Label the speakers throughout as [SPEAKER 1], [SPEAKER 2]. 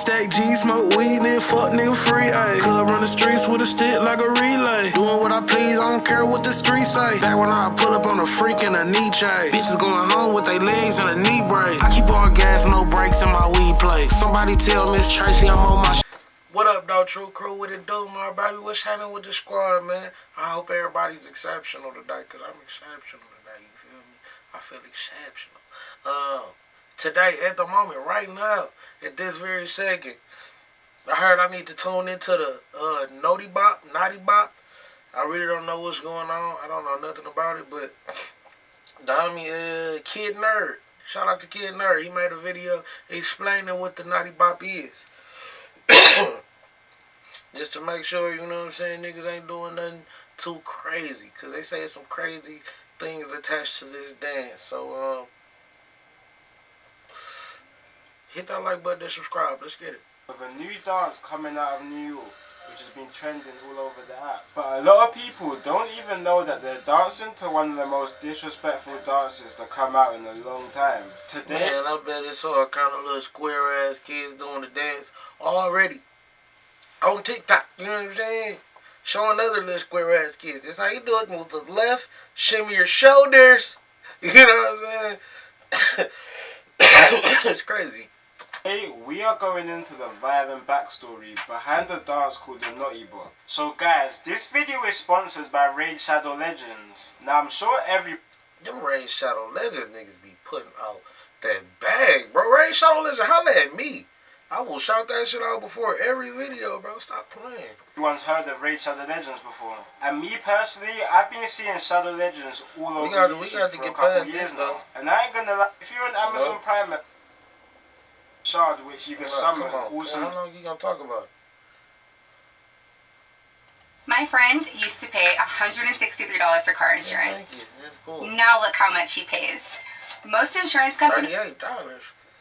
[SPEAKER 1] stack G, smoke weed, then fuck nigga free, ayy. Club run the streets with a stick like a relay. Doing what I please, I don't care what the streets say. Back when I pull up on a freak in a knee chase. Bitches going home with their legs and a knee brace. I keep all gas, no brakes in my weed plate. Somebody tell Miss Tracey I'm on my What up, though, True Crew? What it do, my baby? What's happening with the squad, man? I hope everybody's exceptional today, because I'm exceptional today, you feel me? I feel exceptional. Today, at the moment, right now, at this very second, I heard I need to tune into the Notti Bop. I really don't know what's going on. I don't know nothing about it, but the homie, Kid Nerd, shout out to Kid Nerd. He made a video explaining what the Notti Bop is. Just to make sure, you know what I'm saying, niggas ain't doing nothing too crazy. Because they say some crazy things attached to this dance. So, hit that like button and subscribe. Let's get it.
[SPEAKER 2] With a new dance coming out of New York, which has been trending all over the app. But a lot of people don't even know that they're dancing to one of the most disrespectful dances to come out in a long time. Today,
[SPEAKER 1] man, I bet it's all kind of little square ass kids doing the dance already on TikTok. You know what I'm saying? Showing other little square ass kids. This how you do it. Move to the left, shimmy your shoulders. You know what I'm saying? It's crazy.
[SPEAKER 2] Today, we are going into the violent backstory behind the dance called the Notti Bop. So guys, this video is sponsored by Raid Shadow Legends. Now I'm sure
[SPEAKER 1] them Raid Shadow Legends niggas be putting out that bag, bro. Raid Shadow Legends, holla at me. I will shout that shit out before every video, bro. Stop playing.
[SPEAKER 2] Everyone's heard of Raid Shadow Legends before. And me personally, I've been seeing Shadow Legends all over YouTube for a couple years now. And I ain't gonna lie, if you're an Amazon Prime shard which you can summon, also...
[SPEAKER 1] How long you gonna talk about?
[SPEAKER 3] My friend used to pay $163 for car insurance.
[SPEAKER 1] Thank you. That's cool.
[SPEAKER 3] Now look how much he pays. Most insurance companies...
[SPEAKER 1] $38.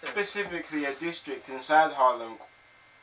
[SPEAKER 2] Specifically a district inside Harlem.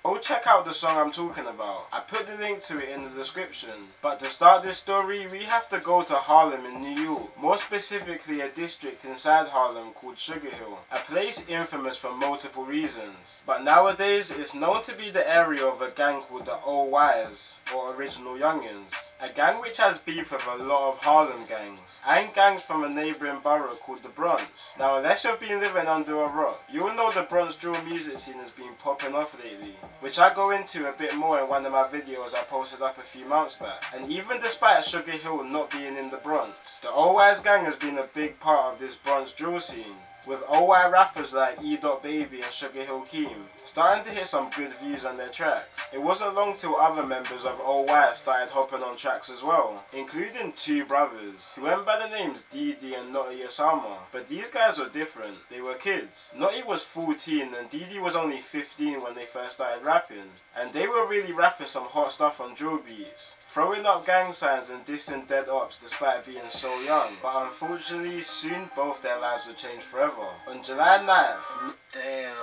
[SPEAKER 2] Go check out the song I'm talking about. I put the link to it in the description. But to start this story, we have to go to Harlem in New York. More specifically a district inside Harlem called Sugar Hill. A place infamous for multiple reasons. But nowadays, it's known to be the area of a gang called the OYs, or Original Youngins. A gang which has beef with a lot of Harlem gangs, and gangs from a neighbouring borough called the Bronx. Now unless you've been living under a rock, you'll know the Bronx drill music scene has been popping off lately, which I go into a bit more in one of my videos I posted up a few months back. And even despite Sugar Hill not being in the Bronx, the OY's gang has been a big part of this Bronx drill scene, with OY rappers like E.Baby and Sugar Hill Keem starting to hit some good views on their tracks. It wasn't long till other members of OY started hopping on tracks as well, including two brothers who went by the names Didi and Notti Osama. But these guys were different, they were kids. Notti was 14 and Didi was only 15 when they first started rapping, and they were really rapping some hot stuff on drill beats, throwing up gang signs and dissing dead ops despite being so young. But unfortunately, soon both their lives would change forever. On July 9th...
[SPEAKER 1] Damn.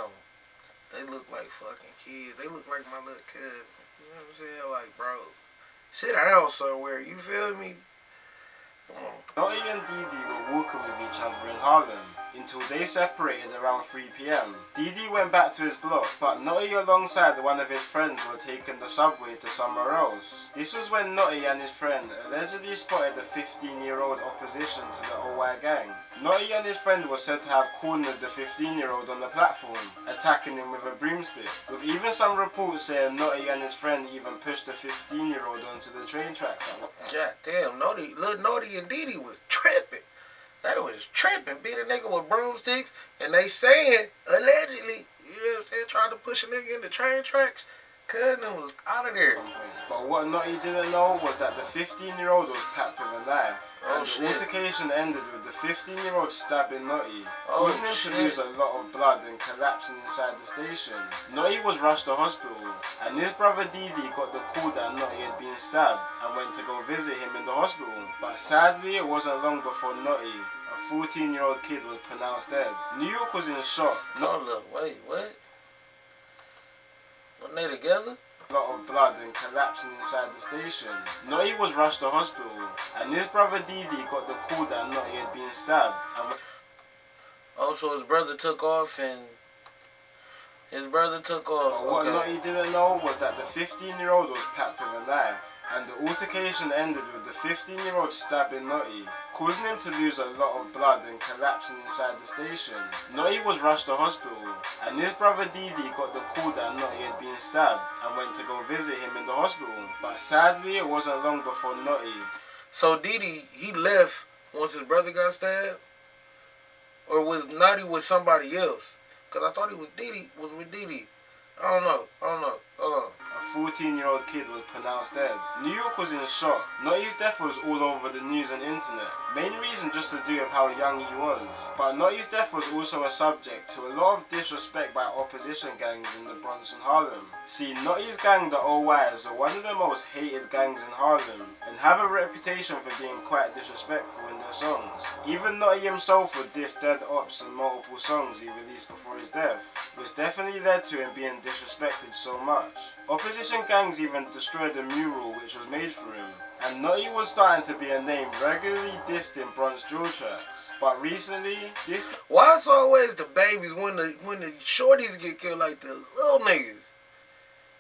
[SPEAKER 1] They look like fucking kids. They look like my little cousin. You know what I'm saying? Like, bro, sit down somewhere. You feel me? Come on.
[SPEAKER 2] Notti and Didi were walking with each other in Harlem until they separated around 3 PM. Didi went back to his block, but Notti alongside one of his friends were taking the subway to somewhere else. This was when Notti and his friend allegedly spotted the 15-year-old opposition to the OY gang. Notti and his friend were said to have cornered the 15-year-old on the platform, attacking him with a broomstick, with even some reports saying Notti and his friend even pushed the 15-year-old onto the train tracks.
[SPEAKER 1] God damn, little Notti and Didi was tripping. They was tripping, beat a nigga with broomsticks, and they saying, allegedly, you know what I'm saying, trying to push a nigga in the train tracks. Cousin was out of there.
[SPEAKER 2] But what Notti didn't know was that the 15-year-old was packed with a knife.
[SPEAKER 1] Oh,
[SPEAKER 2] and
[SPEAKER 1] shit.
[SPEAKER 2] The altercation ended with the 15-year-old stabbing Notti,
[SPEAKER 1] Oh,
[SPEAKER 2] causing him to lose a lot of blood and collapsing inside the station. Notti was rushed to hospital, and his brother Didi got the call that Notti had been stabbed and went to go visit him in the hospital. But sadly, it wasn't long before Notti, a 14-year-old kid, was pronounced dead. New York was in shock.
[SPEAKER 1] Hold up, wait, what? Wasn't they together?
[SPEAKER 2] A lot of blood and collapsing inside the station. Notti was rushed to hospital, and his brother Didi got the call that Notti had been stabbed.
[SPEAKER 1] Oh, so his brother took off and
[SPEAKER 4] His brother took off.
[SPEAKER 2] But what
[SPEAKER 4] Okay.
[SPEAKER 2] Notti didn't know was that the 15-year-old was packed with a knife, and the altercation ended with the 15-year-old stabbing Notti, causing him to lose a lot of blood and collapsing inside the station. Notti was rushed to hospital, and his brother Didi got the call that Notti had been stabbed and went to go visit him in the hospital. But sadly, it wasn't long before Notti.
[SPEAKER 4] So Didi, he left once his brother got stabbed? Or was Notti with somebody else? Because I thought he was with Didi. I don't know. Hold on.
[SPEAKER 2] A 14-year-old kid was pronounced dead. New York was in shock. Notti's death was all over the news and internet. Main reason just to do with how young he was. But Notti's death was also a subject to a lot of disrespect by opposition gangs in the Bronx and Harlem. See, Notti's gang, the OYs, are one of the most hated gangs in Harlem and have a reputation for being quite disrespectful in their songs. Even Notti himself would diss Dead Ops in multiple songs he released before his death, which definitely led to him being disrespected so much. Opposition gangs even destroyed the mural which was made for him, and Notti was starting to be a name regularly dissed in Bronx drill tracks. But recently, this...
[SPEAKER 4] Why it's always the babies when the shorties get killed, like the little niggas?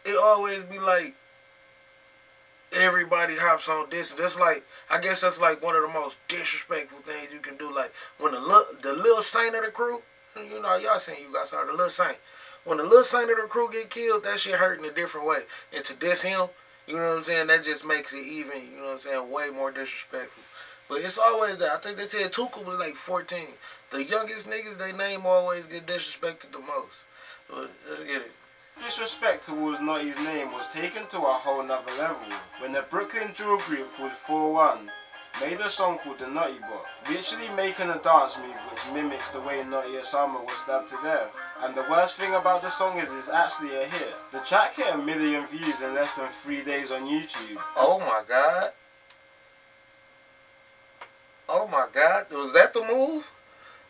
[SPEAKER 4] It always be like everybody hops on this. That's like, I guess that's like one of the most disrespectful things you can do. Like when the little saint of the crew, you know, y'all seen you guys saw the little saint. When the little saint of the crew get killed, that shit hurt in a different way. And to diss him, you know what I'm saying, that just makes it even, you know what I'm saying, way more disrespectful. But it's always that. I think they said Tuka was like 14. The youngest niggas, they name always get disrespected the most. But let's get it.
[SPEAKER 2] disrespect towards Notti's name was taken to a whole nother level when the Brooklyn drill group called 4-1 made a song called the Notti Bop, literally making a dance move which mimics the way Notti Osama was stabbed to death. And the worst thing about the song is it's actually a hit. The track hit 1 million views in less than 3 days on YouTube.
[SPEAKER 4] Oh my God. Oh my God. Was that the move?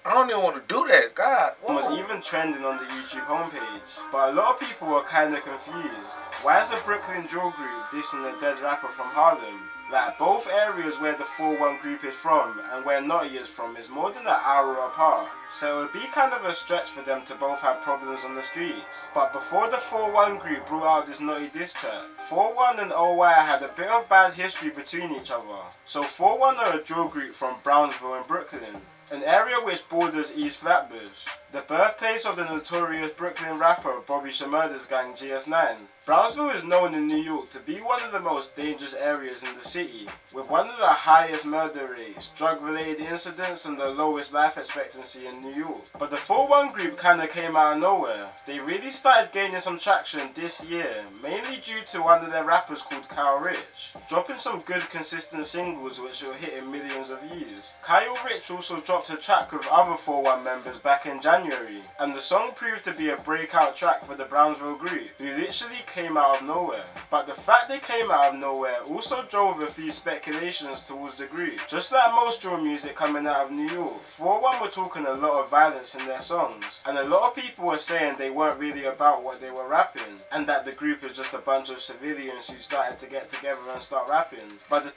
[SPEAKER 4] I don't even want to do that. God.
[SPEAKER 2] It was even trending on the YouTube homepage. But a lot of people were kind of confused. Why is the Brooklyn drill group dissing the dead rapper from Harlem? Like, both areas where the 4-1 group is from and where Notti is from is more than an hour apart. So it would be kind of a stretch for them to both have problems on the streets. But before the 4-1 group brought out this Notti diss track, 4-1 and OY had a bit of bad history between each other. So 4-1 are a drill group from Brownsville in Brooklyn, an area which borders East Flatbush, the birthplace of the notorious Brooklyn rapper Bobby Shmurda's gang GS9. Brownsville is known in New York to be one of the most dangerous areas in the city, with one of the highest murder rates, drug-related incidents and the lowest life expectancy in New York. But the 4-1 group kinda came out of nowhere. They really started gaining some traction this year, mainly due to one of their rappers called Kyle Rich, dropping some good consistent singles which were hitting millions of views. Kyle Rich also dropped a track with other 4-1 members back in January, and the song proved to be a breakout track for the Brownsville group, who literally came out of nowhere. But the fact they came out of nowhere also drove a few speculations towards the group. Just like most drill music coming out of New York, 4-1 were talking a lot of violence in their songs, and a lot of people were saying they weren't really about what they were rapping, and that the group is just a bunch of civilians who started to get together and start rapping. But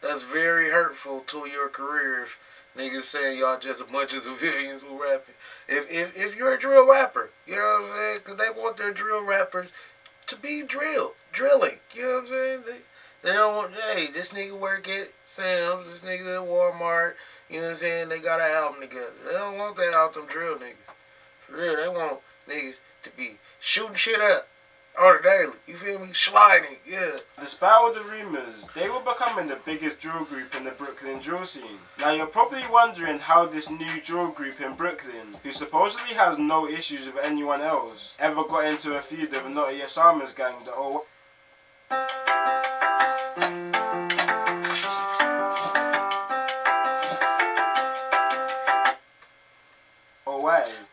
[SPEAKER 4] that's very hurtful to your career if niggas saying y'all just a bunch of civilians who rapping. If you're a drill rapper, you know what I'm saying? Because they want their drill rappers to be drilling. You know what I'm saying? They don't want, hey, this nigga work at Sam's, this nigga at Walmart, you know what I'm saying? They got an album together. They don't want that out them drill niggas. For real, they want niggas to be shooting shit up on the daily. You feel me? Sliding, yeah.
[SPEAKER 2] despite all the rumours, they were becoming the biggest drill group in the Brooklyn drill scene. Now you're probably wondering how this new drill group in Brooklyn, who supposedly has no issues with anyone else, ever got into a feud with Notti Osama's gang, the O.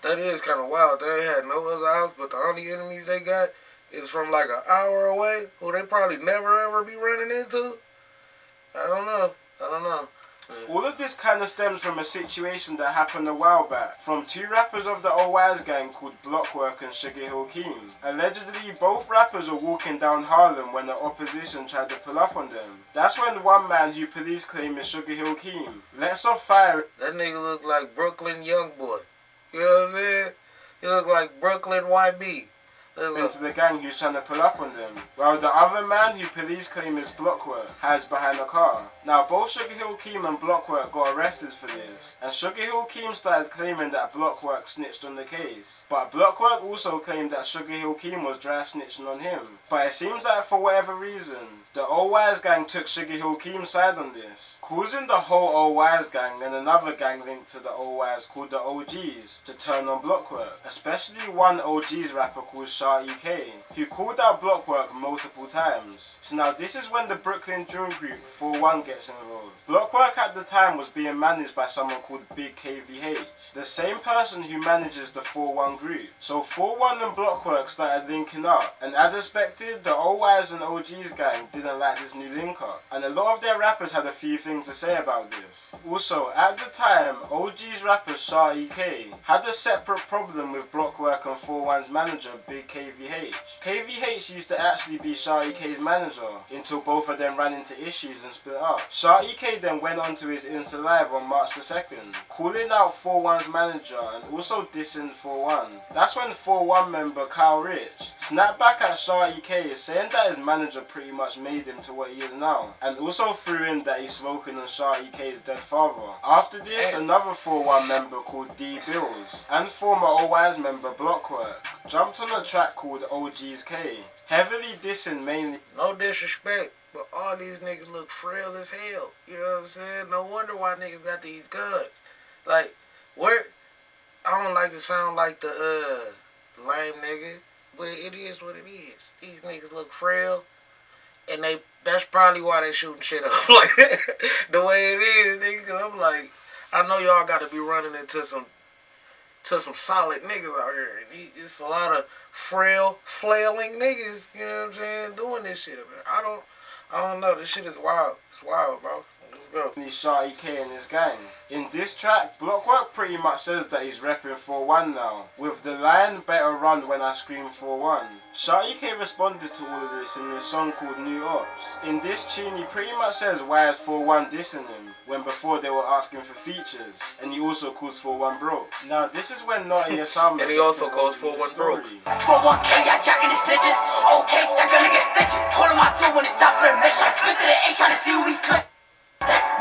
[SPEAKER 4] That is kind of wild. They had no other house, but the only enemies they got is from like an hour away, who they probably never ever be running into. I don't know.
[SPEAKER 2] All of this kind of stems from a situation that happened a while back from two rappers of the OY's gang called Blockwork and Sugar Hill Keem. Allegedly, both rappers were walking down Harlem when the opposition tried to pull up on them. That's when one man who police claim is Sugar Hill Keem lets off fire.
[SPEAKER 4] That nigga look like Brooklyn Young Boy. You know what I'm saying? He looked like Brooklyn YB.
[SPEAKER 2] Into the gang who's trying to pull up on them, while the other man who police claim is Blockwork hides behind a car. Now both Sugar Hill Keem and Blockwork got arrested for this, and Sugar Hill Keem started claiming that Blockwork snitched on the case, but Blockwork also claimed that Sugar Hill Keem was dry snitching on him. But it seems like for whatever reason, the Old Wise gang took Sugar Hill Keem's side on this, causing the whole Old Wise gang and another gang linked to the Old Wise called the OGs to turn on Blockwork, especially one OGs rapper called CharlieGramz, who called out Blockwork multiple times. So now this is when the Brooklyn drill group 4-1 gets involved. Blockwork at the time was being managed by someone called Big KVH, the same person who manages the 4-1 group. So 4-1 and Blockwork started linking up, and as expected, the Old Wise and OGs gang didn't like this new link up, and a lot of their rappers had a few things to say about this. Also, at the time, OGs rapper CharlieGramz had a separate problem with Blockwork and 4-1's manager Big KVH. KVH used to actually be CharlieGramz's manager until both of them ran into issues and split up. CharlieGramz then went on to his Insta Live on March the 2nd, calling out 4-1's manager and also dissing 4-1. That's when 4-1 member Kyle Rich snapped back at CharlieGramz, saying that his manager pretty much made him to what he is now, and also threw in that he's smoking on CharlieGramz's dead father. After this, another 4-1 member called D Bills and former Old Wise member Blockwork jumped on a track called OG's K, heavily dissing mainly.
[SPEAKER 4] No disrespect, but all these niggas look frail as hell. You know what I'm saying? No wonder why niggas got these guns. Like, where? I don't like to sound like the lame nigga, but it is what it is. These niggas look frail, and that's probably why they shooting shit up like the way it is, nigga. Cause I'm like, I know y'all got to be running into some solid niggas out here. It's a lot of frail, flailing niggas, you know what I'm saying, doing this shit up here. I don't know. This shit is wild. It's wild, bro. Let's go.
[SPEAKER 2] CharlieGramz and his gang. In this track, Blockwork pretty much says that he's repping 4-1 now, with the line "better run when I scream 4-1. CharlieGramz responded to all of this in his song called New Ops. In this tune, he pretty much says why is 4-1 dissing him, when before they were asking for features, and he also calls 4-1 broke. Now this is when Notti Bop
[SPEAKER 4] and he also calls 4-1 broke.
[SPEAKER 5] 4-1K, y'all jacking the snitches. Okay, y'all gonna get stitches. Hold on my toe when it's time for the mission. I spit to the A trying to see who we click.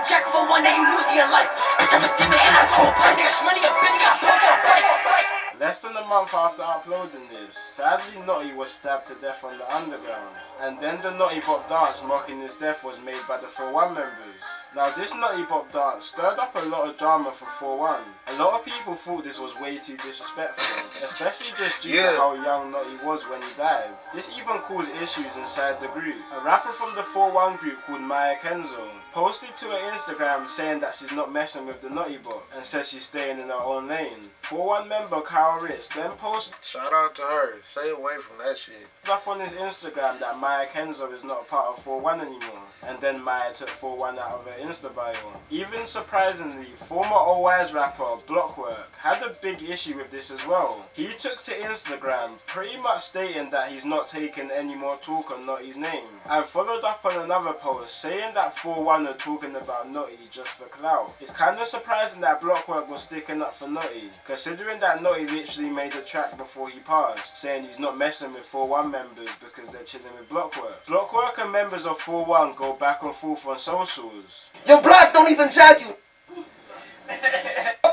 [SPEAKER 5] Jack for one day, you losing your life. Bitch, I'm a demon and I'm cold play. Nigga, money a bitch, got pulled for a play.
[SPEAKER 2] Less than a month after uploading this, sadly Notti was stabbed to death on the underground, and then the Notti Bop dance mocking his death was made by the 4-1 members. Now this Notti Bop dance stirred up a lot of drama for 4-1. A lot of people thought this was way too disrespectful, especially just due to how young Notti was when he died. This even caused issues inside the group. A rapper from the 4-1 group called Maya Kenzo posted to her Instagram saying that she's not messing with the Notti Bop and says she's staying in her own lane. 4-1 member Kyle Rich then posted,
[SPEAKER 4] shout out to her, stay away from that shit,
[SPEAKER 2] up on his Instagram that Maya Kenzo is not a part of 4-1 anymore, and then Maya took 4-1 out of her Insta bio. Even surprisingly, former Old Wise rapper Blockwork had a big issue with this as well. He took to Instagram pretty much stating that he's not taking any more talk on Notti's name, and followed up on another post saying that 4-1 are talking about Notti just for clout. It's kinda surprising that Blockwork was sticking up for Notti, considering that Notti literally made a track before he passed, saying he's not messing with 4-1 members because they're chilling with Blockwork. Blockwork and members of 4-1 go back and forth on socials.
[SPEAKER 5] Your block don't even jack you.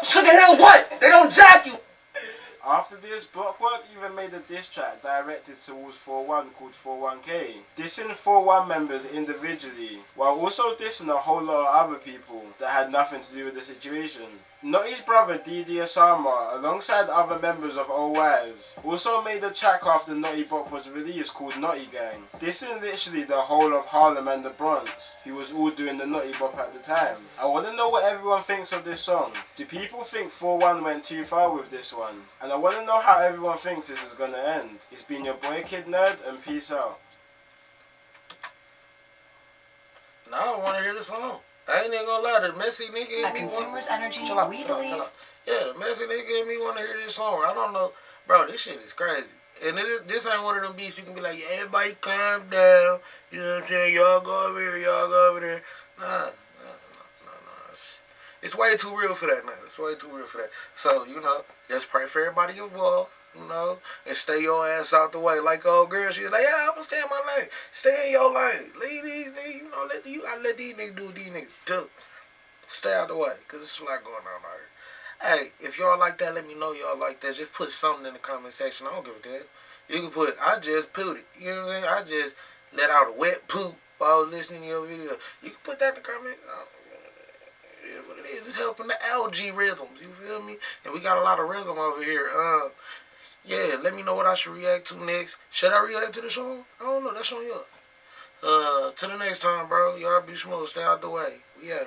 [SPEAKER 5] Sugar Hill what? They don't jack you.
[SPEAKER 2] After this, Blockwork even made a diss track directed towards 4-1 called 4-1K, dissing 4-1 members individually, while also dissing a whole lot of other people that had nothing to do with the situation. Notti's brother Didi Osama, alongside other members of Old Wise, also made a track after Notti Bop was released called Notti Gang, dissing literally the whole of Harlem and the Bronx, who was all doing the Notti Bop at the time. I want to know what everyone thinks of this song. Do people think 4-1 went too far with this one? And I want to know how everyone thinks this is gonna end. It's been your boy Kid Nerd, and peace out.
[SPEAKER 4] Now I want to hear the song. I ain't even gonna lie, the messy nigga in me.
[SPEAKER 6] A consumer's energy, we believe.
[SPEAKER 4] Yeah, the messy nigga in me want to hear this song. I don't know. Bro, this shit is crazy. And this ain't one of them beats you can be like, yeah, everybody calm down. You know what I'm saying? Y'all go over here, y'all go over there. Nah. It's way too real for that now. It's way too real for that. So, you know, just pray for everybody involved, you know, and stay your ass out the way. Like old girl, she's like, yeah, I'm gonna stay in my lane. Stay in your lane. Leave these niggas, you know, let these niggas do what these niggas do. Stay out the way, because there's a lot going on out here. Hey, if y'all like that, let me know y'all like that. Just put something in the comment section. I don't give a damn. You can put, I just pooed it. You know what I'm saying? I just let out a wet poop while I was listening to your video. You can put that in the comment. It is what it is. It's helping the algae rhythms. You feel me? And we got a lot of rhythm over here. Yeah, let me know what I should react to next. Should I react to the song? I don't know. That's on you. Till the next time, bro. Y'all be smooth. Stay out the way. Yeah.